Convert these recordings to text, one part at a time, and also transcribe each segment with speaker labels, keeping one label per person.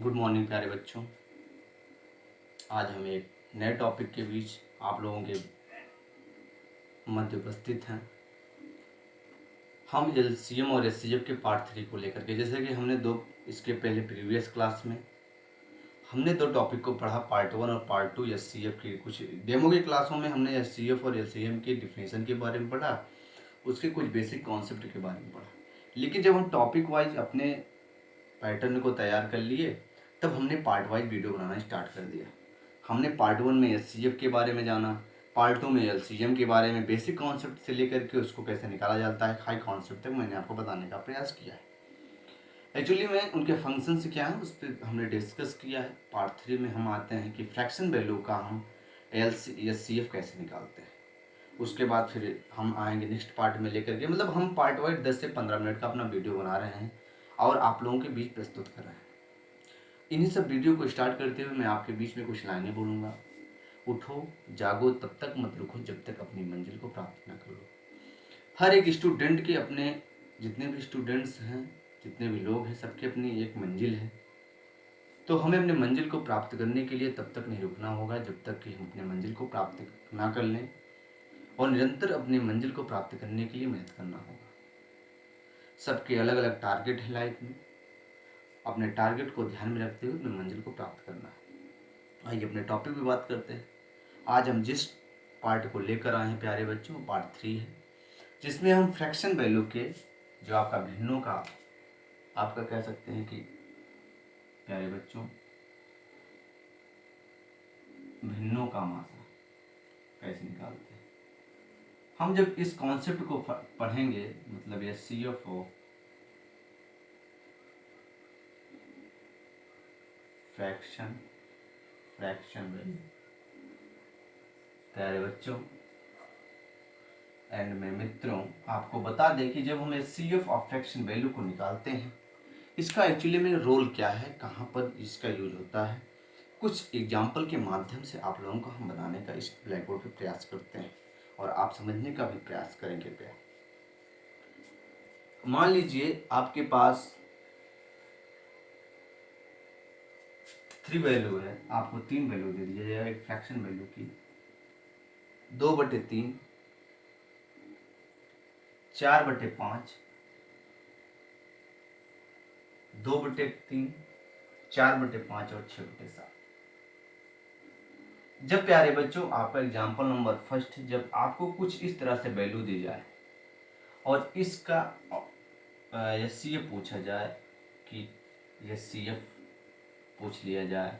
Speaker 1: Good morning प्यारे बच्चों। आज हम एक नए टॉपिक के बीच आप लोगों के मध्य उपस्थित हैं। हम एलसीएम और एचसीएफ के पार्ट 3 को लेकर के, जैसे कि हमने इसके पहले प्रीवियस क्लास में हमने दो टॉपिक को पढ़ा, पार्ट 1 और पार्ट 2 एचसीएफ की। कुछ डेमो की क्लासों में हमने एचसीएफ और एलसीएम के डिफिनेशन के बारे में पढ़ा, उसके कुछ बेसिक कॉन्सेप्ट के बारे में पढ़ा। लेकिन जब हम टॉपिक वाइज अपने पैटर्न को तैयार कर लिए, तब हमने पार्ट वाइज वीडियो बनाना स्टार्ट कर दिया। हमने पार्ट 1 में एचसीएफ के बारे में जाना, पार्ट 2 में एलसीएम के बारे में बेसिक कॉन्सेप्ट से लेकर के उसको कैसे निकाला जाता है हाई कॉन्सेप्ट तक मैंने आपको बताने का प्रयास किया है। एक्चुअली में उनके फंक्शंस क्या हैं उस पर हमने डिस्कस किया है। पार्ट 3 में हम आते हैं कि फ्रैक्शन वैल्यू का हम एचसीएफ कैसे निकालते हैं। उसके बाद फिर हम आएंगे नेक्स्ट पार्ट में लेकर के, मतलब हम पार्ट वाइज 10 से 15 मिनट का अपना वीडियो बना रहे हैं और आप लोगों के बीच प्रस्तुत कर रहे हैं। इन्हीं सब वीडियो को स्टार्ट करते हुए मैं आपके बीच में कुछ लाइनें बोलूँगा। उठो जागो तब तक मत रुको जब तक अपनी मंजिल को प्राप्त न कर लो। हर एक स्टूडेंट के अपने, जितने भी स्टूडेंट्स हैं, जितने भी लोग हैं, सबकी अपनी एक मंजिल है। तो हमें अपने मंजिल को प्राप्त करने के लिए तब तक नहीं रुकना होगा जब तक कि हम अपने मंजिल को प्राप्त ना कर लें, और निरंतर अपनी मंजिल को प्राप्त करने के लिए मेहनत करना होगा। सबके अलग अलग टारगेट है लाइफ में, अपने टारगेट को ध्यान में रखते हुए अपनी मंजिल को प्राप्त करना है। आइए अपने टॉपिक पे बात करते हैं। आज हम जिस पार्ट को लेकर आए हैं प्यारे बच्चों, वो पार्ट 3 है, जिसमें हम फ्रैक्शन वैल्यू के, जो आपका भिन्नों का, आपका कह सकते हैं कि प्यारे बच्चों भिन्नों का मासा कैसे निकालते हैं। हम जब इस कॉन्सेप्ट को पढ़ेंगे, मतलब ये एचसीएफ ऑफ फ्रैक्शन वैल्यू, प्यारे बच्चों एंड में मित्रों आपको बता दें कि जब हम एचसीएफ ऑफ फ्रैक्शन वैल्यू को निकालते हैं, इसका एक्चुअली में रोल क्या है, कहाँ पर इसका यूज होता है, कुछ एग्जाम्पल के माध्यम से आप लोगों को हम बनाने का इस ब्लैक बोर्ड पर प्रयास करते हैं और आप समझने का भी प्रयास करेंगे। मान लीजिए आपके पास 3 वैल्यू है, आपको 3 वैल्यू दे दिया जाए एक फ्रैक्शन वैल्यू की, 2/3, 4/5, 2/3, 4/5 और 6/7। जब प्यारे बच्चों आपका एग्जाम्पल नंबर फर्स्ट, जब आपको कुछ इस तरह से वैल्यू दी जाए और इसका एचसीएफ पूछा जाए, कि एचसीएफ पूछ लिया जाए,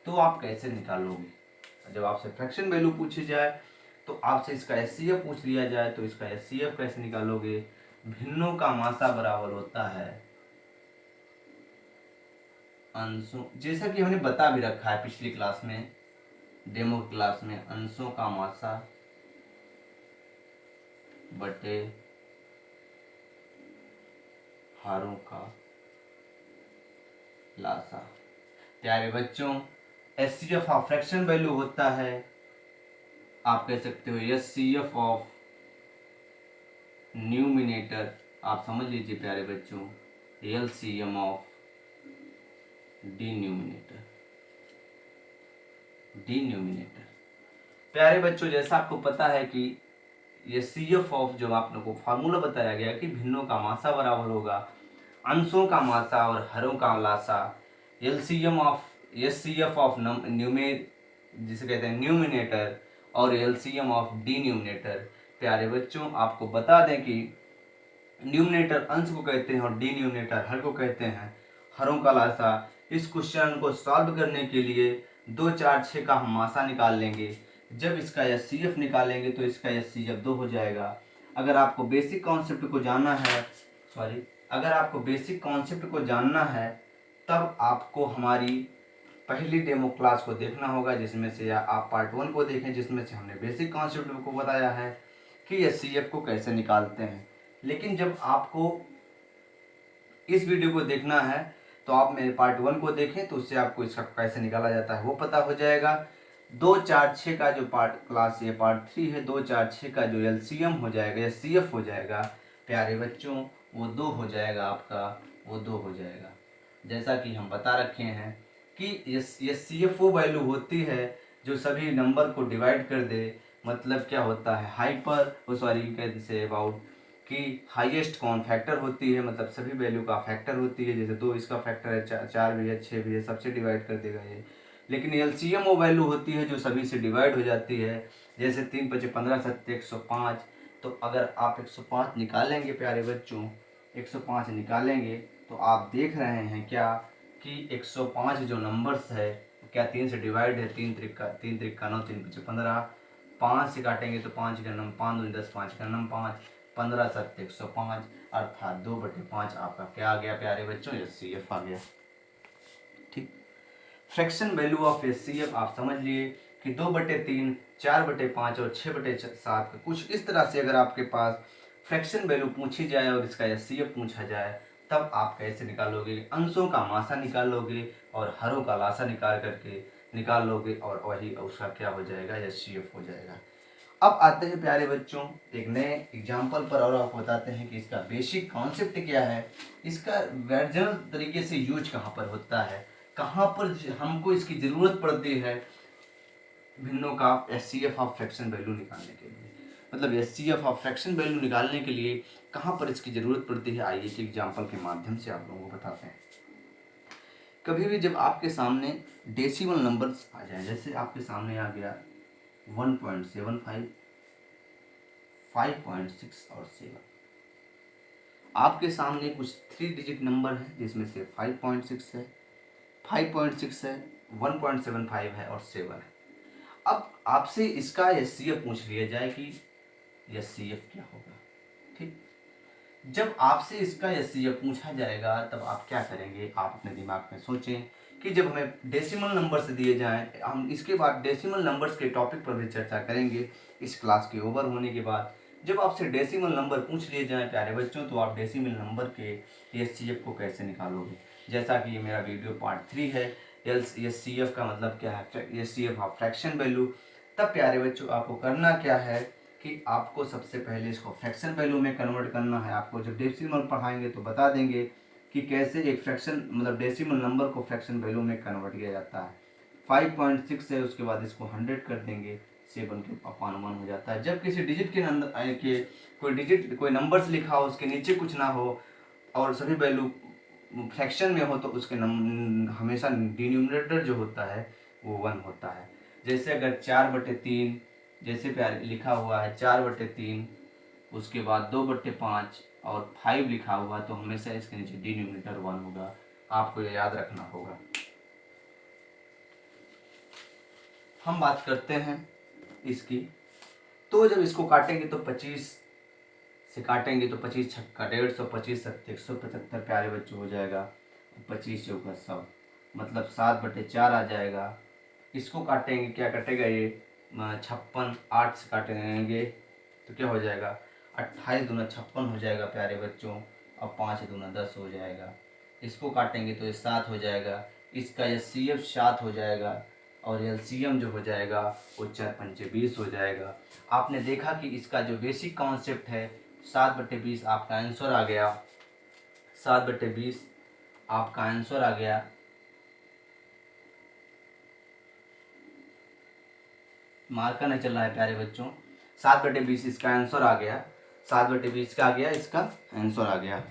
Speaker 1: तो आप कैसे निकालोगे। जब आपसे फ्रैक्शन वैल्यू पूछी जाए तो आपसे इसका एचसीएफ पूछ लिया जाए, तो इसका एचसीएफ कैसे निकालोगे। भिन्नों का मासा बराबर होता है अंशों, जैसा कि हमने बता भी रखा है पिछली क्लास में, डेमो क्लास में, अंशों का मासा बटे हारों का लासा। प्यारे बच्चों एचसीएफ ऑफ फ्रैक्शन वैल्यू होता है, आप कह सकते हो एचसीएफ ऑफ न्यूमिनेटर, आप समझ लीजिए प्यारे बच्चों एलसीएम ऑफ डिन्यूमिनेटर। प्यारे बच्चों जैसा आपको पता है कि ये सीएफ ऑफ, जो आप लोगों को फार्मूला बताया गया कि भिन्नों का मासा बराबर होगा अंशों का मासा और हरों का लासा। एलसीएम ऑफ एचसीएफ ऑफ जिसे कहते हैं न्यूमिनेटर, और एलसीएम ऑफ डिन्यूमिनेटर। प्यारे बच्चों आपको बता दें कि न्यूमिनेटर अंश को कहते हैं और डिन्यूमिनेटर हर को कहते हैं, हरों का लासा। इस क्वेश्चन को सॉल्व करने के लिए 2, 4, 6 का हम मासा निकाल लेंगे। जब इसका एचसीएफ निकालेंगे तो इसका एचसीएफ 2 हो जाएगा। अगर आपको बेसिक कॉन्सेप्ट को जानना है, तब आपको हमारी पहली डेमो क्लास को देखना होगा, जिसमें से आप पार्ट 1 को देखें, जिसमें से हमने बेसिक कॉन्सेप्ट को बताया है कि एचसीएफ को कैसे निकालते हैं। लेकिन जब आपको इस वीडियो को देखना है तो आप मेरे पार्ट 1 को देखें, तो उससे आपको इसका कैसे निकाला जाता है वो पता हो जाएगा। 2, 4, 6 का जो क्लास ये पार्ट 3 है, 2, 4, 6 का जो एलसीएम हो जाएगा या सीएफ हो जाएगा प्यारे बच्चों, वो 2 हो जाएगा आपका, वो 2 हो जाएगा। जैसा कि हम बता रखे हैं कि ये CF वो वैल्यू होती है जो सभी नंबर को डिवाइड कर दे। मतलब क्या होता है, hyper sorry can say about कि हाईएस्ट कॉमन फैक्टर होती है, मतलब सभी वैल्यू का फैक्टर होती है। जैसे 2 इसका फैक्टर है, 4 भी है, 6 भी है, सबसे डिवाइड कर देगा ये। लेकिन LCM वो वैल्यू होती है जो सभी से डिवाइड हो जाती है। जैसे 3 5 15 7 105। तो अगर आप 105 निकालेंगे प्यारे बच्चों, 105 निकालेंगे तो आप देख रहे हैं क्या कि 105 जो नंबर्स है क्या 3 से डिवाइड है। 3 त्रिका 9, 3 5 15, 5 से काटेंगे तो 5 का नम 5 2 10, 5 का नम 5, 15 7 105, अर्थात 2/5 आपका क्या आ गया प्यारे बच्चों, HCF आ गया। ठीक, फ्रैक्शन वैल्यू ऑफ HCF आप समझ लिए कि 2/3, 4/5 और 6/7। कुछ इस तरह से अगर आपके पास फ्रैक्शन वैल्यू पूछी जाए और इसका HCF पूछा जाए, तब आप कैसे निकालोगे, अंशों का मासा निकालोगे और हरों का लासा निकाल लोगे और वही उसका क्या हो जाएगा, HCF हो जाएगा। अब आते हैं प्यारे बच्चों एक नए एग्जाम्पल पर और आपको बताते हैं कि इसका बेसिक कॉन्सेप्ट क्या है, इसका वर्जनल तरीके से यूज कहाँ पर होता है, कहाँ पर हमको इसकी ज़रूरत पड़ती है भिन्नों का HCF ऑफ फ्रैक्शन वैल्यू निकालने के लिए। मतलब HCF ऑफ फ्रैक्शन वैल्यू निकालने के लिए कहाँ पर इसकी ज़रूरत पड़ती है, आइए एक एग्जाम्पल के माध्यम से आप लोगों को बताते हैं। कभी भी जब आपके सामने डेसिमल नंबर्स आ जाए, जैसे आपके सामने आ गया 1.75, 5.6 और 7, आपके सामने कुछ 3 डिजिट नंबर है जिसमें से 5.6 है, 5.6 है, 1.75 है और 7 है। अब आपसे इसका HCF पूछ लिया जाए कि HCF क्या होगा। ठीक, जब आपसे इसका HCF पूछा जाएगा तब आप क्या करेंगे, आप अपने दिमाग में सोचें कि जब हमें डेसिमल नंबर्स दिए जाएं, हम इसके बाद डेसिमल नंबर्स के टॉपिक पर भी चर्चा करेंगे इस क्लास के ओवर होने के बाद। जब आपसे डेसिमल नंबर पूछ लिए जाएं प्यारे बच्चों, तो आप डेसिमल नंबर के HCF को कैसे निकालोगे। जैसा कि ये मेरा वीडियो पार्ट 3 है, HCF का मतलब क्या है, HCF ऑफ फ्रैक्शन वैल्यू। तब प्यारे बच्चों आपको करना क्या है कि आपको सबसे पहले इसको फ्रैक्शन वैल्यू में कन्वर्ट करना है। आपको जब डेसिमल पढ़ाएंगे तो बता देंगे कि कैसे एक फ्रैक्शन मतलब डेसिमल नंबर को फ्रैक्शन वैल्यू में कन्वर्ट किया जाता है। 5.6 है, उसके बाद इसको 100 कर देंगे, 7 के अपान 1 हो जाता है। जब किसी डिजिट के कोई नंबर्स लिखा हो, उसके नीचे कुछ ना हो और सभी वैल्यू फ्रैक्शन में हो, तो उसके हमेशा डिनोमिनेटर जो होता है वो 1 होता है। जैसे अगर 4/3 जैसे प्यार लिखा हुआ है 4/3, उसके बाद 2/5 और 5 लिखा हुआ, तो हमेशा इसके नीचे डिनोमिनेटर 1 होगा। आपको ये याद रखना होगा। हम बात करते हैं इसकी, तो जब इसको काटेंगे तो 25 से काटेंगे तो 25 छक्का 150, 25 सत्ते 175 प्यारे बच्चों हो जाएगा। 25 चौका 100, मतलब 7/4 आ जाएगा। इसको काटेंगे, क्या कटेगा ये 56, 8 से काटेंगे तो क्या हो जाएगा 28 दूना 56 हो जाएगा प्यारे बच्चों। अब 5 दूना 10 हो जाएगा। इसको काटेंगे तो ये 7 हो जाएगा। इसका HCF 7 हो जाएगा और LCM जो हो जाएगा वो 4 पंचे 20 हो जाएगा। आपने देखा कि इसका जो बेसिक कॉन्सेप्ट है 7/20 आपका आंसर आ गया। 7/20 आपका आंसर आ गया। मार्कर नहीं चल रहा है प्यारे बच्चों। 7/20 इसका आंसर आ गया। 7/20 का आ गया, इसका आंसर आ गया।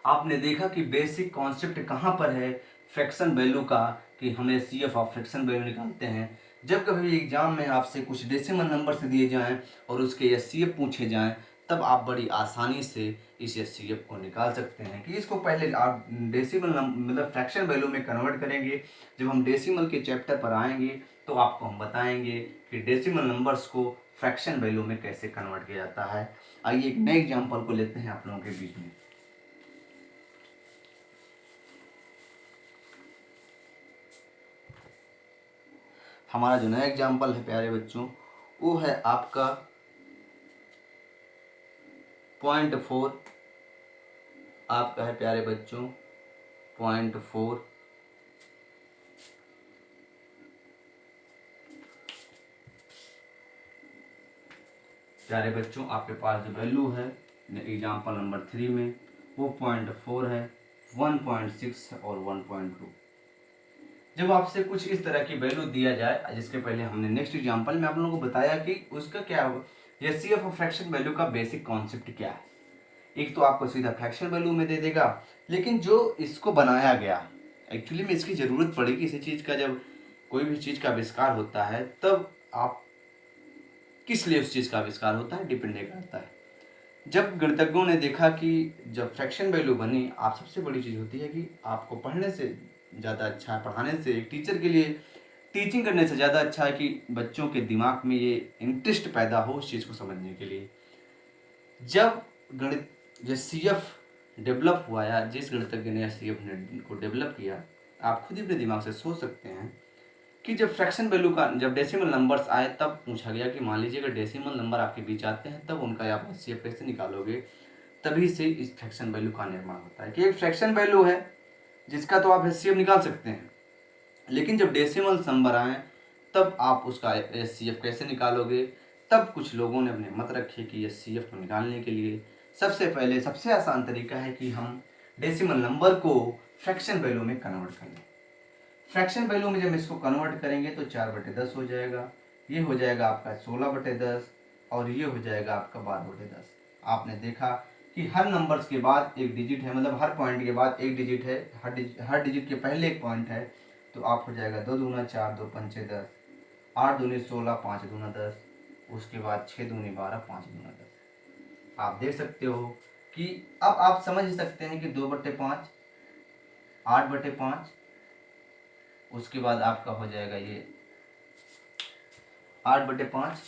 Speaker 1: आपने देखा कि बेसिक कॉन्सेप्ट कहाँ पर है फ्रैक्शन वैल्यू का, कि हमें CF ऑफ फ्रैक्शन वैल्यू निकालते हैं। जब कभी भी एग्जाम में आपसे कुछ डेसिमल नंबर से दिए जाएं और उसके HCF पूछे जाएं, तब आप बड़ी आसानी से इस HCF को निकाल सकते हैं। कि इसको पहले आप डेसिमल मतलब फ्रैक्शन वैल्यू में कन्वर्ट करेंगे। जब हम डेसिमल के चैप्टर पर आएंगे तो आपको हम बताएंगे कि डेसिमल नंबर्स को फ्रैक्शन वैल्यू में कैसे कन्वर्ट किया जाता है। आइए एक नए एग्जाम्पल को लेते हैं आप लोगों के बीच में। हमारा जो नया एग्जाम्पल है प्यारे बच्चों, वो है आपका 0.4। आपका है प्यारे बच्चों 0.4। प्यारे बच्चों आपके पास जो वैल्यू है एग्जाम्पल नंबर 3 में वो 0.4 है। 1.6 और 1.2। जब आपसे कुछ इस तरह की वैल्यू दिया जाए, जिसके पहले हमने नेक्स्ट एग्जांपल में आप लोगों को बताया कि उसका क्या एचसीएफ और फ्रैक्शन वैल्यू का बेसिक कॉन्सेप्ट क्या है। एक तो आपको सीधा फ्रैक्शन वैल्यू में दे देगा, लेकिन जो इसको बनाया गया, एक्चुअली में इसकी ज़रूरत पड़ेगी इसी चीज़ का। जब कोई भी चीज़ का आविष्कार होता है तब आप किस लिए उस चीज़ का आविष्कार होता है डिपेंड करता है। जब गणितज्ञों ने देखा कि जब फ्रैक्शन वैल्यू बनी, आप सबसे बड़ी चीज़ होती है कि आपको पढ़ने से ज़्यादा अच्छा है, पढ़ाने से एक टीचर के लिए टीचिंग करने से ज़्यादा अच्छा है कि बच्चों के दिमाग में ये इंटरेस्ट पैदा हो उस चीज़ को समझने के लिए। जब गणित जो सीएफ डेवलप हुआ, या जिस गणितज्ञ ने सीएफ ने को डेवलप किया, आप खुद ही अपने दिमाग से सोच सकते हैं कि जब फ्रैक्शन वैल्यू का जब डेसिमल नंबर्स आए तब पूछा गया कि मान लीजिए अगर डेसिमल नंबर आपके बीच आते हैं तब उनका आप एचसीएफ कैसे निकालोगे। तभी से इस फ्रैक्शन वैल्यू का निर्माण होता है कि एक फ्रैक्शन वैल्यू है जिसका तो आप एचसीएफ निकाल सकते हैं, लेकिन जब डेसिमल नंबर आए तब आप उसका एचसीएफ कैसे निकालोगे। तब कुछ लोगों ने अपने मत रखे कि एचसीएफ को निकालने के लिए सबसे पहले सबसे आसान तरीका है कि हम डेसिमल नंबर को फ्रैक्शन वैल्यू में कन्वर्ट कर लें। फ्रैक्शन वैल्यू में जब इसको कन्वर्ट करेंगे तो 4/10 हो जाएगा, ये हो जाएगा आपका 16/10 और ये हो जाएगा आपका 12/10। आपने देखा कि हर नंबर्स के बाद एक डिजिट है, मतलब हर पॉइंट के बाद एक डिजिट है, हर डिजिट के पहले एक पॉइंट है। तो आप हो जाएगा 2 दूना 4, 2 पंचे 10, 8 दूनी 16, 5 दूना 10, उसके बाद 6 दूनी 12, 5 दूना 10। आप देख सकते हो कि अब आप समझ सकते हैं कि 2/5, 8/5, उसके बाद आपका हो जाएगा ये 8/5,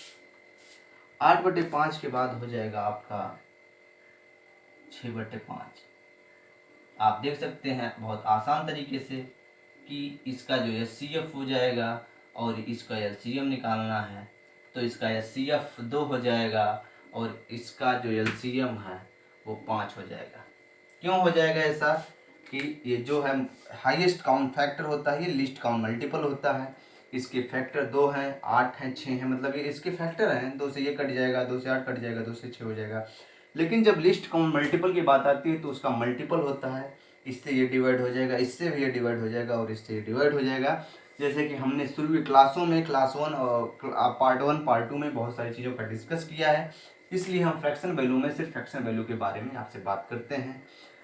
Speaker 1: 8/5 के बाद हो जाएगा आपका 6/5। आप देख सकते हैं बहुत आसान तरीके से कि इसका जो एचसीएफ हो जाएगा और इसका एलसीएम निकालना है, तो इसका एचसीएफ 2 हो जाएगा और इसका जो एलसीएम है वो 5 हो जाएगा। क्यों हो जाएगा ऐसा कि ये जो है हाईएस्ट काउंट फैक्टर होता है, ये लीस्ट काउंट मल्टीपल होता है। इसके फैक्टर 2 हैं, 8 हैं, 6 हैं, मतलब ये इसके फैक्टर हैं। 2 से ये कट जाएगा, 2 से 8 कट जाएगा, 2 से 6 हो जाएगा। लेकिन जब लिस्ट काउंट मल्टीपल की बात आती है तो उसका मल्टीपल होता है। इससे ये डिवाइड हो जाएगा, इससे भी ये डिवाइड हो जाएगा और इससे ये डिवाइड हो जाएगा। जैसे कि हमने शुरू की क्लासों में क्लास 1 और पार्ट 1 पार्ट 2 में बहुत सारी चीज़ों का डिस्कस किया है, इसलिए हम फ्रैक्शन वैल्यू में सिर्फ फ्रैक्शन वैल्यू के बारे में आपसे बात करते हैं।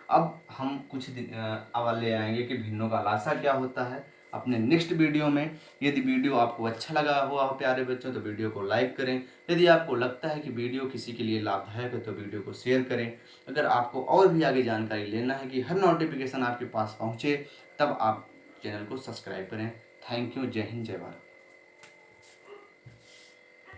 Speaker 1: अब हम कुछ अव्वल ले आएंगे कि भिन्नों का लासा क्या होता है अपने नेक्स्ट वीडियो में। यदि वीडियो आपको अच्छा लगा हुआ हो प्यारे बच्चों तो वीडियो को लाइक करें। यदि आपको लगता है कि वीडियो किसी के लिए लाभदायक है तो वीडियो को शेयर करें। अगर आपको और भी आगे जानकारी लेना है कि हर नोटिफिकेशन आपके पास पहुँचे तब आप चैनल को सब्सक्राइब करें। Thank you. जय हिंद, जय भारत।